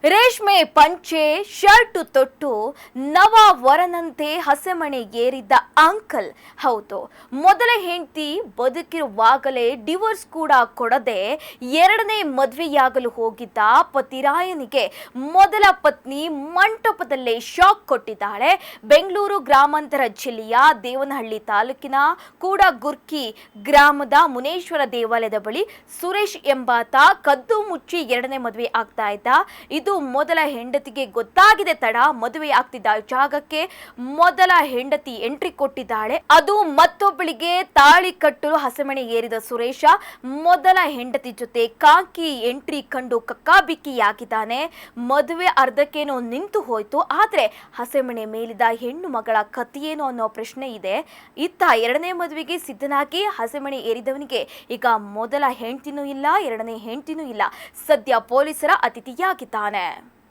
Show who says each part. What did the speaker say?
Speaker 1: ರೇಷ್ಮೆ ಪಂಚೆ ಶರ್ಟ್ ತೊಟ್ಟು ನವ ವರನಂತೆ ಹಸೆಮಣೆ ಏರಿದ್ದ ಅಂಕಲ್. ಹೌದು, ಮೊದಲ ಹೆಂಡತಿ ಬದುಕಿರುವಾಗಲೇ ಡಿವೋರ್ಸ್ ಕೂಡ ಕೊಡದೆ ಎರಡನೇ ಮದುವೆಯಾಗಲು ಹೋಗಿದ್ದ ಪತಿರಾಯನಿಗೆ ಮೊದಲ ಪತ್ನಿ ಮಂಟಪದಲ್ಲೇ ಶಾಕ್ ಕೊಟ್ಟಿದ್ದಾಳೆ. ಬೆಂಗಳೂರು ಗ್ರಾಮಾಂತರ ಜಿಲ್ಲೆಯ ದೇವನಹಳ್ಳಿ ತಾಲೂಕಿನ ಕೂಡಗುರ್ಕಿ ಗ್ರಾಮದ ಮುನೇಶ್ವರ ದೇವಾಲಯದ ಬಳಿ ಸುರೇಶ್ ಎಂಬಾತ ಕದ್ದು ಮುಚ್ಚಿ ಎರಡನೇ ಮದುವೆ ಆಗ್ತಾ ಇದ್ದ. ಇದು ಮೊದಲ ಹೆಂಡತಿಗೆ ಗೊತ್ತಾಗಿದೆ ತಡ. ಮದುವೆ ಆಗ್ತಿದ್ದ ಜಾಗಕ್ಕೆ ಮೊದಲ ಹೆಂಡತಿ ಎಂಟ್ರಿ ಕೊಟ್ಟಿದ್ದಾಳೆ. ಅದು ಮತ್ತೊಬ್ಬಳಿಗೆ ತಾಳಿ ಕಟ್ಟಲು ಹಸೆಮಣೆ ಏರಿದ ಸುರೇಶ ಮೊದಲ ಹೆಂಡತಿ ಜೊತೆ ಕಾಕಿ ಎಂಟ್ರಿ ಕಂಡು ಕಕ್ಕಾಬಿಕ್ಕಿಯಾಗಿದ್ದಾನೆ. ಮದುವೆ ಅರ್ಧಕ್ಕೇನೋ ನಿಂತು ಹೋಯ್ತು. ಆದ್ರೆ ಹಸೆಮಣೆ ಮೇಲಿದ ಹೆಣ್ಣು ಮಗಳ ಕಥೆಯೇನು ಅನ್ನೋ ಪ್ರಶ್ನೆ ಇದೆ. ಇತ್ತ ಎರಡನೇ ಮದುವೆಗೆ ಸಿದ್ಧನಾಗಿ ಹಸೆಮಣೆ ಏರಿದವನಿಗೆ ಈಗ ಮೊದಲ ಹೆಂಡತಿನೂ ಇಲ್ಲ, ಎರಡನೇ ಹೆಂಡತಿನೂ ಇಲ್ಲ. ಸದ್ಯ ಪೊಲೀಸರ ಅತಿಥಿಯಾಗಿದ್ದಾನೆ.